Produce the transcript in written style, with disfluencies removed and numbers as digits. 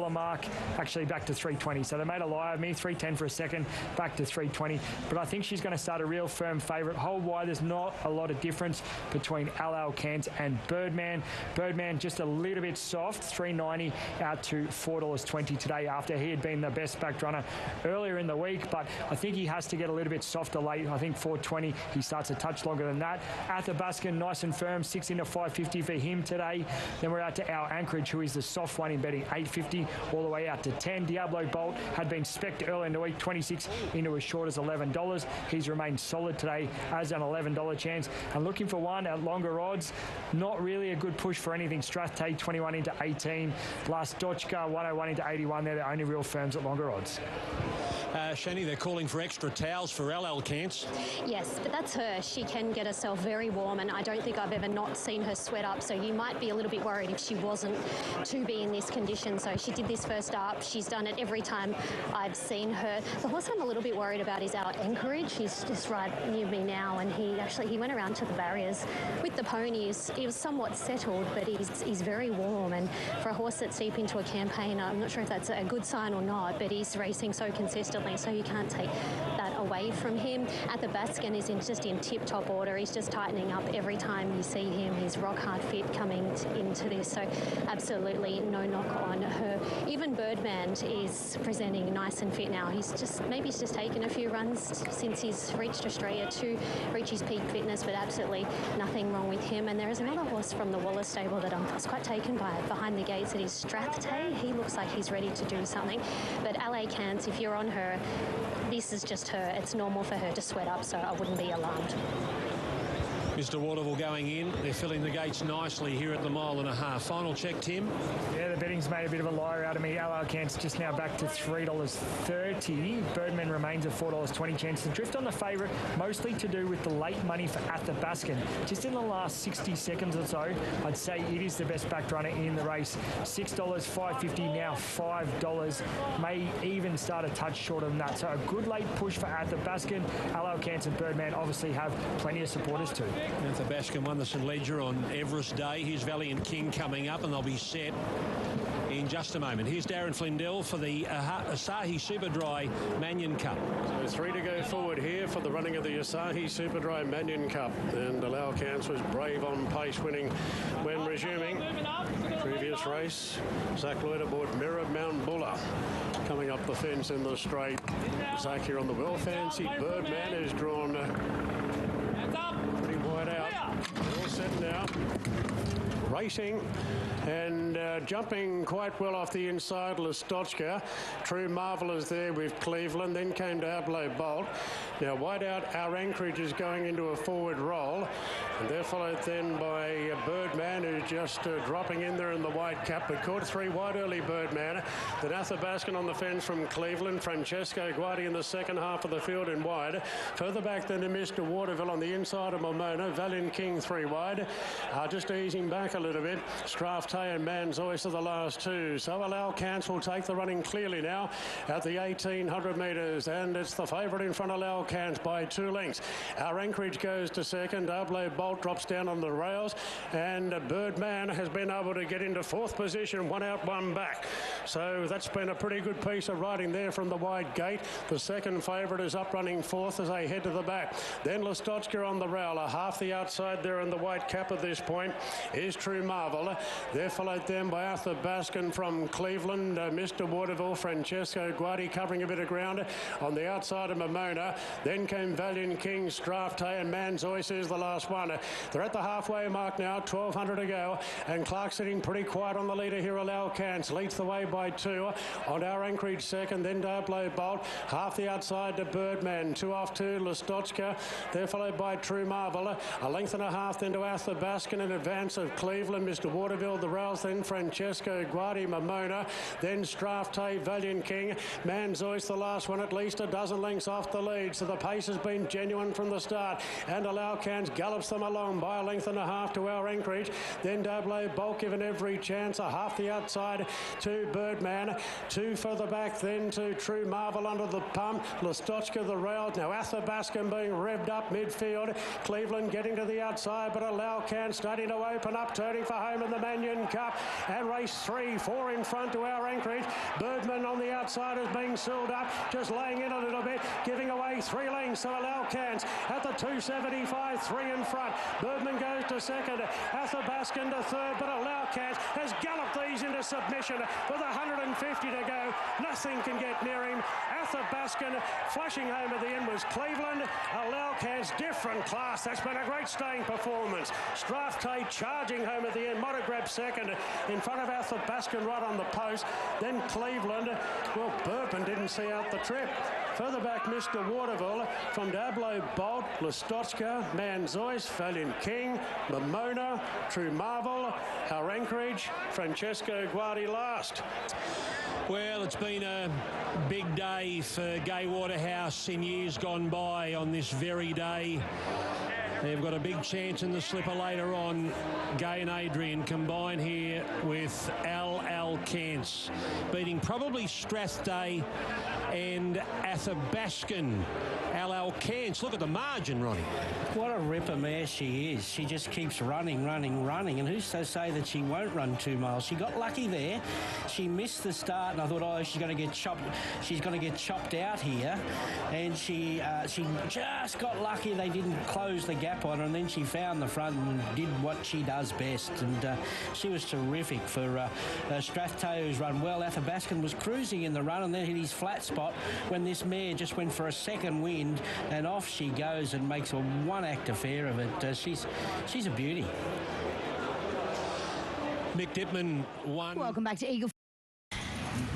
mark, actually back to 320. So they made a lie of me, 310 for a second, back to 320. But I think she's going to start a real firm favourite. Hold wide, there's not a lot of difference between Alalcance and Birdman. Birdman just a little bit soft, $3.90 out to $4.20 today after he had been the best backed runner earlier in the week. But I think he has to get a little bit softer late. I think $4.20, he starts a touch longer than that. Athabascan, nice and firm, 6 into $5.50 for him today. Then we're out to our Anchorage, who is the soft one in betting $8.50 all the way out to 10. Diablo Bolt had been specced early in the week, 26 into as short as $11. He's remained solid today as an $11 chance. And looking for one at longer odds, not really a good push for anything. Strathtay 21 into 18. Lastochka 101 into 81. They're the only real firms at longer odds. Shani, they're calling for extra towels for Alalcance. Yes, but that's her. She can get herself very warm, and I don't think I've ever not seen her sweat up, so you might be a little bit worried if she wasn't to be in this condition. So she did this first up. She's done it every time I've seen her. The horse I'm a little bit worried about is our Anchorage. He's just right near me now, and he went around to the barriers with the ponies. He was somewhat settled, but he's very warm, and for a horse that's deep into a campaign, I'm not sure if that's a good sign or not, but he's racing so consistently, so you can't take that away from him. Athabascan is just in tip-top order. He's just tightening up every time you see him. He's rock hard fit coming into this, so absolutely no knock on her. Even Birdman is presenting nice and fit now. He's just taken a few runs since he's reached Australia to reach his peak fitness, but absolutely nothing wrong with him. And there is another horse from the Wallace stable that I was quite taken by behind the gates. It is Strathtay. He looks like he's ready to do something. But Alalcance, if you're on her, this is just her. It's normal for her to sweat up, so I wouldn't be alarmed. Mr. Waterhouse going in. They're filling the gates nicely here at the 1.5 mile. Final check, Tim. Yeah, the betting's made a bit of a liar out of me. Alalcance just now back to $3.30. Birdman remains at $4.20 chance to drift on the favourite, mostly to do with the late money for Athabascan. Just in the last 60 seconds or so, I'd say it is the best backed runner in the race. $6, $5.50, now $5. May even start a touch shorter than that. So a good late push for Athabascan. Alalcance and Birdman obviously have plenty of supporters too. Athabascan won the St Leger on Everest Day. Here's Valiant King coming up, and they'll be set in just a moment. Here's Darren Flindell for the Asahi Superdry Manion Cup. So 3 to go forward here for the running of the Asahi Superdry Manion Cup. And Alalcance was brave on pace, winning when resuming. Previous race, Zach Lloyd aboard Mirror Mount Buller. Coming up the fence in the straight. Zach here on the well-fancied Birdman is drawn pretty wide out. All set now. Racing and jumping quite well off the inside, Lastochka. True Marvellous there with Cleveland. Then came Diablo Bolt. Now wide out, our Anchorage is going into a forward roll. And they're followed then by Birdman, who's just dropping in there in the white cap. But caught 3 wide early, Birdman. Then Athabascan on the fence from Cleveland. Francesco Guardi in the second half of the field in wide. Further back than to Mr. Waterville on the inside of Momona. Valiant King 3 wide. Just easing back a little bit. Strathtay and Manzois are the last 2. So Alalcance will take the running clearly now at the 1,800 metres. And it's the favourite in front of Alalcance by 2 lengths. Our Anchorage goes to second. Diablo Bolt drops down on the rails. And Birdman has been able to get into 4th position. 1 out, 1 back. So that's been a pretty good piece of riding there from the wide gate. The second favourite is up running 4th as they head to the back. Then Lastochka on the rail. Half the outside there in the white cap at this point is True Marvel. They're followed then by Athabascan from Cleveland, Mr. Waterville, Francesco Guardi covering a bit of ground on the outside of Momona. Then came Valiant King, Strathtay, and Manzois is the last one. They're at the halfway mark now, 1,200 to go, and Clark sitting pretty quiet on the leader here. Alalcance leads the way by 2. On our Anchorage second, then Diablo Bolt, half the outside to Birdman, 2 off to Lastochka. They're followed by True Marvel, a length and a half then to Athabascan in advance of Cleveland, Mr. Waterville, the rails, then Francesco Guardi, Momona, then Strathtay, Valiant King, Manzois the last one, at least a dozen lengths off the lead, so the pace has been genuine from the start, and Alalcance gallops them along by a length and a half to our Anchorage. Then Diablo Bolt given every chance, a half the outside to Birdman, 2 further back then to True Marvel under the pump, Lastochka the rails, now Athabascan being revved up midfield, Cleveland getting to the outside, but Alalcance starting to open up, turning promoting for home in the Manion Cup. And race 3, 4 in front to our Anchorage. Birdman on the outside is being sealed up, just laying in a little bit, giving away 3 lengths to Alalcance at the 275, 3 in front. Birdman goes to second, Athabascan to third, but Alalcance has galloped these into submission with 150 to go. Nothing can get near him. Athabascan flashing home at the end was Cleveland. Alalcance, different class. That's been a great staying performance. Strathtay charging home at the end. Might have grabbed second in front of Athabascan right on the post. Then Cleveland. Well, Burpin didn't see out the trip. Further back, Mr. Waterville from Dablo, Bolt, Listotska, Manzois, Valiant King, Mamona, True Marvel, our Anchorage, Francesco Guardi last. Well, it's been a big day for Gai Waterhouse in years gone by on this very day. They've got a big chance in the slipper later on. Gai and Adrian combine here with Alalcance, beating probably Strathtay and Athabascan. Alalcance, look at the margin, Ronnie. What a ripper mare she is. She just keeps running. And who's to say that she won't run 2 miles? She got lucky there. She missed the start, and I thought, oh, she's going to get chopped. She's going to get chopped out here. And she just got lucky. They didn't close the gap on her, and then she found the front and did what she does best. And she was terrific for Strathtay, who's run well. Athabascan was cruising in the run and then hit his flat spot when this mare just went for a second wind, and off she goes and makes a one-act affair of it. She's a beauty. Mick Dittman won. Welcome back to Eagle